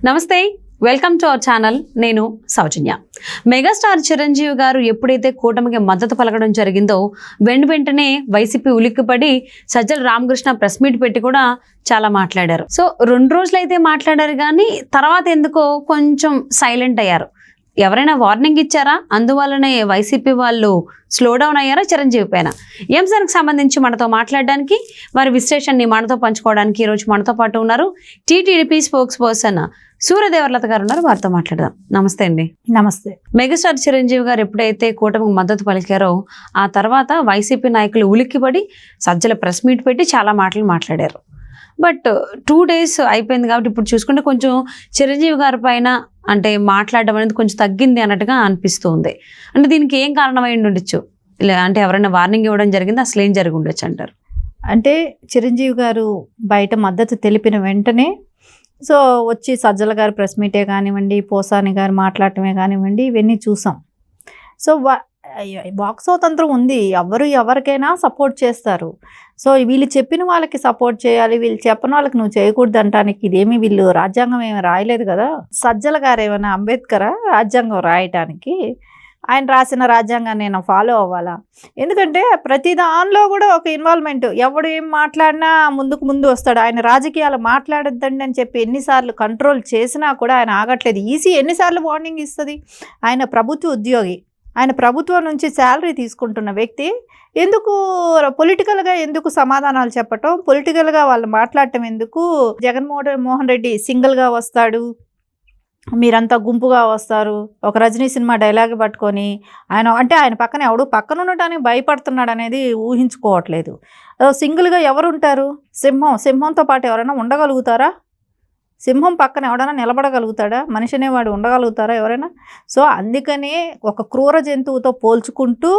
నమస్తే, welcome to our channel. నేను సౌజన్య. Megastar Chiranjeevi గారు ఎప్పుడైతే కూటమికి మద్దతు పలకడం జరిగిందో వెంటనే వైసీపీ ఉలిక్కిపడి సజ్జల రామకృష్ణ ప్రెస్ మీట్ పెట్టి కూడా చాలా మాట్లాడారు. సో 2 రోజులైతే మాట్లాడారు, కానీ తర్వాత ఎందుకో కొంచెం సైలెంట్ అయ్యారు. ఎవరైనా వార్నింగ్ ఇచ్చారా? అందువల్లనే వైసీపీ వాళ్ళు స్లో డౌన్ అయ్యారా చిరంజీవి పైన? ఈ అంశానికి సంబంధించి మనతో మాట్లాడడానికి, వారి విశ్లేషణని మనతో పంచుకోవడానికి ఈరోజు మనతో పాటు ఉన్నారు టీటీడీపీ స్పోక్స్ పర్సన్ సూర్యదేవర్లత గారు ఉన్నారు. వారితో మాట్లాడదాం. నమస్తే అండి. నమస్తే. మెగాస్టార్ చిరంజీవి గారు ఎప్పుడైతే కూటమికి మద్దతు పలికారో ఆ తర్వాత వైసీపీ నాయకులు ఉలిక్కిపడి సజ్జల ప్రెస్ మీట్ పెట్టి చాలా మాటలు మాట్లాడారు. బట్ 2 days అయిపోయింది కాబట్టి ఇప్పుడు చూసుకుంటే కొంచెం చిరంజీవి గారి పైన అంటే మాట్లాడడం అనేది కొంచెం తగ్గింది అన్నట్టుగా అనిపిస్తుంది. అంటే దీనికి ఏం కారణమై ఉండొచ్చు? ఇలా అంటే ఎవరైనా వార్నింగ్ ఇవ్వడం జరిగింది, అసలు ఏం జరిగి ఉండొచ్చు అంటారు? అంటే చిరంజీవి గారు బయట మద్దతు తెలిపిన వెంటనే సో వచ్చి సజ్జల గారు ప్రెస్ మీటే కానివ్వండి, పోసాని గారు మాట్లాడటమే కానివ్వండి, ఇవన్నీ చూసాం. సో బాక్స్ స్వాతంత్రం ఉంది, ఎవరికైనా సపోర్ట్ చేస్తారు. సో వీళ్ళు చెప్పిన వాళ్ళకి సపోర్ట్ చేయాలి, వీళ్ళు చెప్పని వాళ్ళకి నువ్వు చేయకూడదు అంటానికి ఇదేమి వీళ్ళు రాజ్యాంగం ఏమి రాయలేదు కదా. సజ్జల గారు ఏమైనా అంబేద్కర్ రాజ్యాంగం రాయటానికి? ఆయన రాసిన రాజ్యాంగాన్ని నేను ఫాలో అవ్వాలా? ఎందుకంటే ప్రతి దానిలో కూడా ఒక ఇన్వాల్వ్మెంట్, ఎవడు ఏం మాట్లాడినా ముందు వస్తాడు. ఆయన రాజకీయాలు మాట్లాడొద్దండి అని చెప్పి ఎన్నిసార్లు కంట్రోల్ చేసినా కూడా ఆయన ఆగట్లేదు. ఎన్నిసార్లు వార్నింగ్ ఇస్తుంది? ఆయన ప్రభుత్వ ఉద్యోగి, ఆయన ప్రభుత్వం నుంచి శాలరీ తీసుకుంటున్న వ్యక్తి ఎందుకు పొలిటికల్గా ఎందుకు సమాధానాలు చెప్పటం, పొలిటికల్గా వాళ్ళు మాట్లాడటం ఎందుకు? జగన్మోహన్ రెడ్డి సింగిల్గా వస్తాడు, మీరంతా గుంపుగా వస్తారు, ఒక రజనీ సినిమా డైలాగ్ పట్టుకొని ఆయన పక్కన ఎవడు పక్కన ఉండటానికి భయపడుతున్నాడు అనేది ఊహించుకోవట్లేదు. సింగిల్గా ఎవరు ఉంటారు? సింహంతో పాటు ఎవరైనా ఉండగలుగుతారా? సింహం పక్కన ఎవడైనా నిలబడగలుగుతాడా? మనిషి అనేవాడు ఉండగలుగుతారా ఎవరైనా? సో అందుకనే ఒక క్రూర జంతువుతో పోల్చుకుంటూ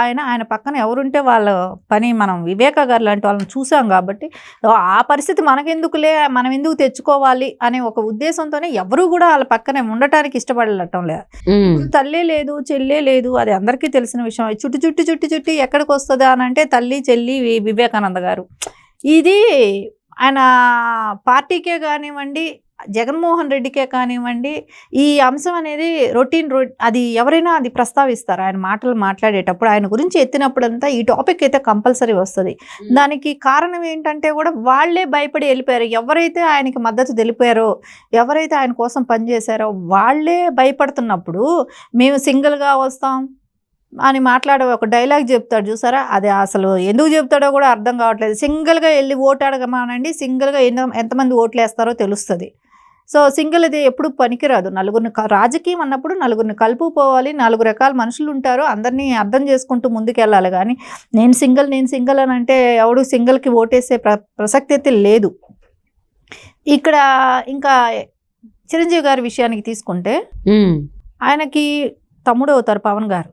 ఆయన పక్కన ఎవరుంటే వాళ్ళ పని, మనం వివేక గారు లాంటి వాళ్ళని చూసాం కాబట్టి ఆ పరిస్థితి మనకెందుకులే, మనం ఎందుకు తెచ్చుకోవాలి అనే ఒక ఉద్దేశంతోనే ఎవరు కూడా వాళ్ళ పక్కనే ఉండటానికి ఇష్టపడటం లేదు. తల్లే లేదు, చెల్లే లేదు, అది అందరికీ తెలిసిన విషయం. చుట్టి ఎక్కడికి వస్తుందా అని అంటే తల్లి, చెల్లి, వివేకానంద గారు. ఇది ఆయన పార్టీకే కానివ్వండి, జగన్మోహన్ రెడ్డికే కానివ్వండి, ఈ అంశం అనేది అది ఎవరైనా అది ప్రస్తావిస్తారు. ఆయన మాటలు మాట్లాడేటప్పుడు ఆయన గురించి ఎత్తినప్పుడంతా ఈ టాపిక్ అయితే కంపల్సరీ వస్తుంది. దానికి కారణం ఏంటంటే కూడా వాళ్ళే భయపడి వెళ్ళిపోయారు. ఎవరైతే ఆయనకి మద్దతు తెలిపారో, ఎవరైతే ఆయన కోసం పనిచేశారో వాళ్ళే భయపడుతున్నప్పుడు మేము సింగిల్గా వస్తాం అని మాట్లాడే ఒక డైలాగ్ చెప్తాడు చూసారా, అది అసలు ఎందుకు చెప్తాడో కూడా అర్థం కావట్లేదు. సింగిల్గా వెళ్ళి ఓటు అడగమానండి, సింగిల్గా ఎంతమంది ఓట్లు వేస్తారో తెలుస్తుంది. సో సింగిల్ అది ఎప్పుడు పనికిరాదు. రాజకీయం అన్నప్పుడు నలుగురిని కలుపుకోవాలి, 4 రకాల మనుషులు ఉంటారు, అందరినీ అర్థం చేసుకుంటూ ముందుకెళ్ళాలి. కానీ నేను సింగిల్ అని అంటే ఎవడు సింగిల్కి ఓటేసే ప్రసక్తి అయితే లేదు. ఇక్కడ ఇంకా చిరంజీవి గారి విషయానికి తీసుకుంటే ఆయనకి తమ్ముడు అవుతారు పవన్ గారు.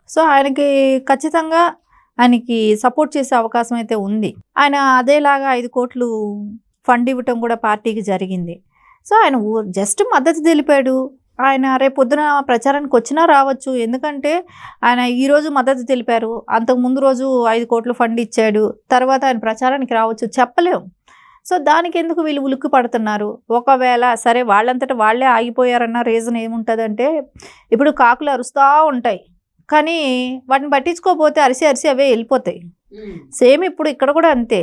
సో ఆయనకి ఖచ్చితంగా ఆయనకి సపోర్ట్ చేసే అవకాశం అయితే ఉంది. ఆయన అదేలాగా 5 కోట్లు ఫండ్ ఇవ్వటం కూడా పార్టీకి జరిగింది. సో ఆయన జస్ట్ మద్దతు తెలిపాడు. ఆయన రేపు పొద్దున ప్రచారానికి వచ్చినా రావచ్చు. ఎందుకంటే ఆయన ఈరోజు మద్దతు తెలిపారు, అంతకుముందు రోజు 5 కోట్లు ఫండ్ ఇచ్చాడు, తర్వాత ఆయన ప్రచారానికి రావచ్చు, చెప్పలేము. సో దానికి ఎందుకు వీళ్ళు ఉలిక్కి పడుతున్నారు? ఒకవేళ సరే వాళ్ళంతటా వాళ్ళే ఆగిపోయారన్న రీజన్ ఏముంటుందంటే, ఇప్పుడు కాకులు అరుస్తూ ఉంటాయి కానీ వాటిని పట్టించుకోకపోతే అరిసి అవే వెళ్ళిపోతాయి. సేమ్ ఇప్పుడు ఇక్కడ కూడా అంతే.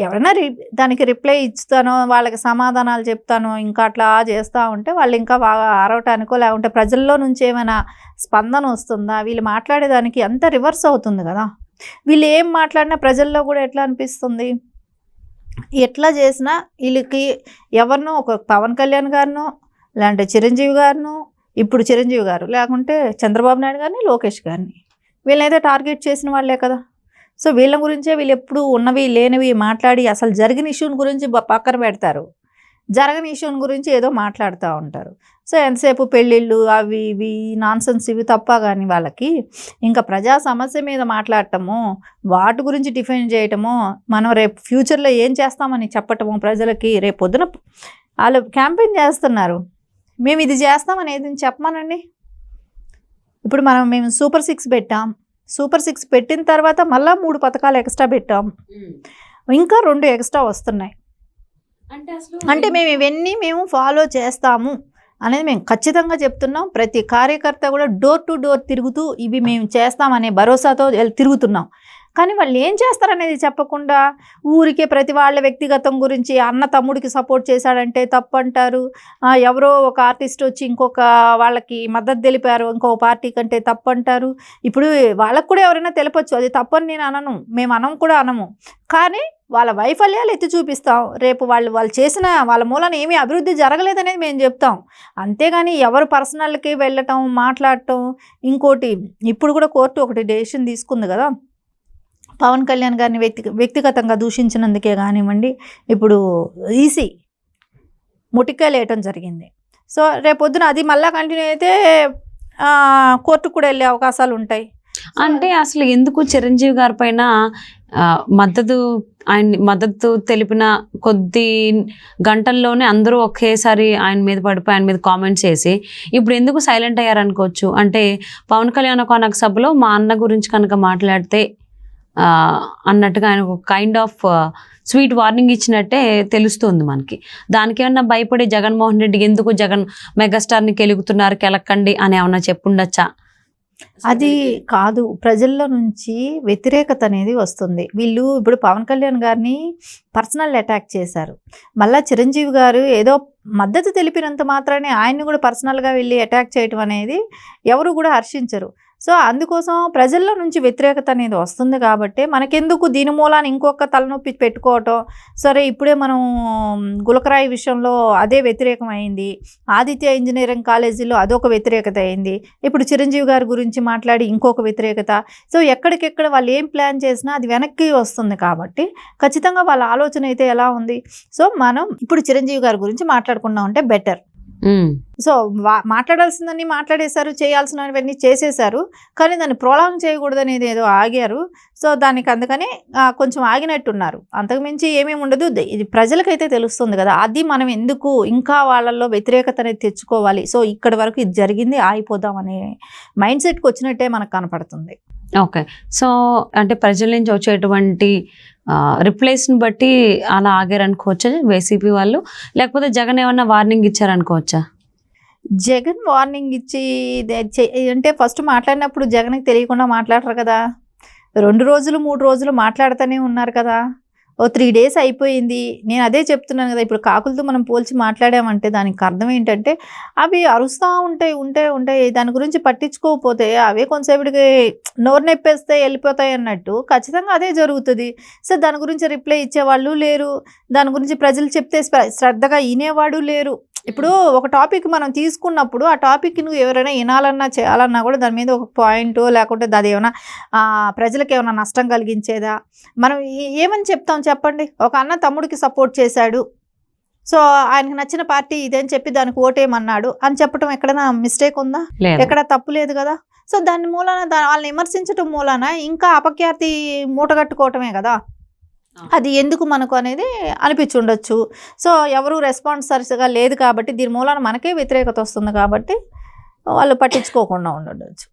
ఎవరైనా దానికి రిప్లై ఇస్తానో, వాళ్ళకి సమాధానాలు చెప్తానో, ఇంకా అట్లా చేస్తూ ఉంటే వాళ్ళు ఇంకా బాగా ఆరవటానికో, లేకుంటే ప్రజల్లో నుంచి ఏమైనా స్పందన వస్తుందా? వీళ్ళు మాట్లాడేదానికి అంత రివర్స్ అవుతుంది కదా. వీళ్ళు ఏం మాట్లాడినా ప్రజల్లో కూడా ఎట్లా అనిపిస్తుంది? ఎట్లా చేసినా వీళ్ళకి ఎవరినో ఒక పవన్ కళ్యాణ్ గారినో, లేదంటే చిరంజీవి గారినో, ఇప్పుడు చిరంజీవి గారు లేకుంటే చంద్రబాబు నాయుడు గారిని, లోకేష్ గారిని, వీళ్ళనైతే టార్గెట్ చేసిన వాళ్ళే కదా. సో వీళ్ళ గురించే వీళ్ళు ఎప్పుడు ఉన్నవి లేనివి మాట్లాడి అసలు జరిగిన ఇష్యూని గురించి పక్కన పెడతారు, జరగని ఇష్యూని గురించి ఏదో మాట్లాడుతూ ఉంటారు. సో ఎంతసేపు పెళ్ళిళ్ళు అవి ఇవి నాన్సెన్స్ ఇవి తప్ప కానీ వాళ్ళకి ఇంకా ప్రజా సమస్య మీద మాట్లాడటము, వాటి గురించి డిఫైన్ చేయటము, మనం రేపు ఫ్యూచర్లో ఏం చేస్తామని చెప్పటము ప్రజలకి. రేపు పొద్దున వాళ్ళు క్యాంపెయిన్ చేస్తున్నారు, మేము ఇది చేస్తామనేది చెప్పమానండి. ఇప్పుడు మేము సూపర్ 6 పెట్టాం, సూపర్ 6 పెట్టిన తర్వాత మళ్ళీ 3 పథకాలు ఎక్స్ట్రా పెట్టాం, ఇంకా 2 ఎక్స్ట్రా వస్తున్నాయి. అంటే మేము ఇవన్నీ మేము ఫాలో చేస్తాము అనేది మేము ఖచ్చితంగా చెప్తున్నాం. ప్రతి కార్యకర్త కూడా డోర్ టు డోర్ తిరుగుతూ ఇవి మేము చేస్తామనే భరోసాతో తిరుగుతున్నాం. కానీ వాళ్ళు ఏం చేస్తారనేది చెప్పకుండా ఊరికే ప్రతి వాళ్ళ వ్యక్తిగతం గురించి అన్న తమ్ముడికి సపోర్ట్ చేశాడంటే తప్పు అంటారు. ఎవరో ఒక ఆర్టిస్ట్ వచ్చి ఇంకొక వాళ్ళకి మద్దతు తెలిపారు ఇంకొక పార్టీ కంటే తప్పు అంటారు. ఇప్పుడు వాళ్ళకు కూడా ఎవరైనా తెలపచ్చు, అది తప్పని నేను అనను, మేము కూడా అనము. కానీ వాళ్ళ వైఫల్యాలు ఎత్తి చూపిస్తాం. రేపు వాళ్ళు చేసిన వాళ్ళ మూలన ఏమీ అభివృద్ధి జరగలేదనేది మేము చెప్తాం. అంతేగాని ఎవరు పర్సనల్కి వెళ్ళటం మాట్లాడటం. ఇంకోటి ఇప్పుడు కూడా కోర్టు ఒకటి డెసిషన్ తీసుకుంది కదా, పవన్ కళ్యాణ్ గారిని వ్యక్తిగతంగా దూషించినందుకే కానివ్వండి, ఇప్పుడు ఈసీ ముటికాయలు వేయటం జరిగింది. సో రేపొద్దున అది మళ్ళీ కంటిన్యూ అయితే కోర్టుకు కూడా వెళ్ళే అవకాశాలు ఉంటాయి. అంటే అసలు ఎందుకు చిరంజీవి గారి పైన మద్దతు తెలిపిన కొద్ది గంటల్లోనే అందరూ ఒకేసారి ఆయన మీద పడిపోయి ఆయన మీద కామెంట్స్ చేసి ఇప్పుడు ఎందుకు సైలెంట్ అయ్యారనుకోవచ్చు? అంటే పవన్ కళ్యాణ్ ఒక సభలో మా అన్న గురించి కనుక మాట్లాడితే అన్నట్టుగా ఆయన ఒక కైండ్ ఆఫ్ స్వీట్ వార్నింగ్ ఇచ్చినట్టే తెలుస్తుంది మనకి. దానికి ఏమన్నా భయపడి జగన్మోహన్ రెడ్డి ఎందుకు మెగాస్టార్ని కెలక్కండి అని ఏమన్నా చెప్పుండొచ్చా? అది కాదు, ప్రజల్లో నుంచి వ్యతిరేకత అనేది వస్తుంది. వీళ్ళు ఇప్పుడు పవన్ కళ్యాణ్ గారిని పర్సనల్ అటాక్ చేశారు. మళ్ళీ చిరంజీవి గారు ఏదో మద్దతు తెలిపినంత మాత్రానే ఆయన్ని కూడా పర్సనల్గా వెళ్ళి అటాక్ చేయటం అనేది ఎవరు కూడా హర్షించరు. సో అందుకోసం ప్రజల్లో నుంచి వ్యతిరేకత అనేది వస్తుంది కాబట్టి మనకెందుకు దీని మూలాన్ని ఇంకొక తలనొప్పి పెట్టుకోవటం. సరే ఇప్పుడే మనం గులకరాయి విషయంలో అదే వ్యతిరేకం అయింది, ఆదిత్య ఇంజనీరింగ్ కాలేజీలో అదొక వ్యతిరేకత అయింది, ఇప్పుడు చిరంజీవి గారి గురించి మాట్లాడి ఇంకొక వ్యతిరేకత. సో ఎక్కడికెక్కడ వాళ్ళు ఏం ప్లాన్ చేసినా అది వెనక్కి వస్తుంది కాబట్టి ఖచ్చితంగా వాళ్ళ ఆలోచన అయితే ఎలా ఉంది. సో మనం ఇప్పుడు చిరంజీవి గారి గురించి మాట్లాడుకున్నాం అంటే బెటర్. సో మాట్లాడాల్సిందని మాట్లాడేశారు, చేయాల్సినవన్నీ చేసేశారు, కానీ దాన్ని ప్రొలాంగ్ చేయకూడదు అనేది ఏదో ఆగారు. సో దానికి అందుకని కొంచెం ఆగినట్టున్నారు. అంతకుమించి ఏమేమి ఉండదు. ఇది ప్రజలకైతే తెలుస్తుంది కదా, అది మనం ఎందుకు ఇంకా వాళ్ళల్లో వ్యతిరేకత అనేది తెచ్చుకోవాలి. సో ఇక్కడి వరకు ఇది జరిగింది ఆగిపోదాం అనే మైండ్ సెట్కి వచ్చినట్టే మనకు కనపడుతుంది. ఓకే. సో అంటే ప్రజల నుంచి వచ్చేటువంటి రిప్లైస్ని బట్టి అలా ఆగారనుకోవచ్చా వైసీపీ వాళ్ళు? లేకపోతే జగన్ ఏమన్నా వార్నింగ్ ఇచ్చారనుకోవచ్చా? జగన్ వార్నింగ్ ఇచ్చి అంటే ఫస్ట్ మాట్లాడినప్పుడు జగన్కి తెలియకుండా మాట్లాడరు కదా, 2 రోజులు 3 రోజులు మాట్లాడుతూనే ఉన్నారు కదా. 3 days అయిపోయింది. నేను అదే చెప్తున్నాను కదా, ఇప్పుడు కాకులతో మనం పోల్చి మాట్లాడామంటే దానికి అర్థం ఏంటంటే అవి అరుస్తూ ఉంటాయి. దాని గురించి పట్టించుకోకపోతే అవే కొంతసేపటికి నోరు నొప్పేస్తే వెళ్ళిపోతాయి అన్నట్టు ఖచ్చితంగా అదే జరుగుతుంది. సో దాని గురించి రిప్లై ఇచ్చేవాళ్ళు లేరు, దాని గురించి ప్రజలు చెప్తే శ్రద్ధగా వినేవాడు లేరు. ఇప్పుడు ఒక టాపిక్ మనం తీసుకున్నప్పుడు ఆ టాపిక్ను ఎవరైనా వినాలన్నా చేయాలన్నా కూడా దాని మీద ఒక పాయింట్ లేకుంటే అది ఏమైనా ప్రజలకు ఏమైనా నష్టం కలిగించేదా, మనం ఏమని చెప్తాం చెప్పండి? ఒక అన్న తమ్ముడికి సపోర్ట్ చేశాడు, సో ఆయనకు నచ్చిన పార్టీ ఇదేని చెప్పి దానికి ఓటేయమన్నాడు అని చెప్పడం ఎక్కడైనా మిస్టేక్ ఉందా? ఎక్కడ తప్పు లేదు కదా. సో దాని మూలాన వాళ్ళని విమర్శించడం మూలాన ఇంకా అపఖ్యాతి మూటగట్టుకోవటమే కదా. అది ఎందుకు మనకు అనేది అనిపించుండొచ్చు. సో ఎవరు రెస్పాన్స్ సరిగా లేదు కాబట్టి దీని మూలాన మనకే వ్యతిరేకత వస్తుంది కాబట్టి వాళ్ళు పట్టించుకోకుండా ఉండొచ్చు.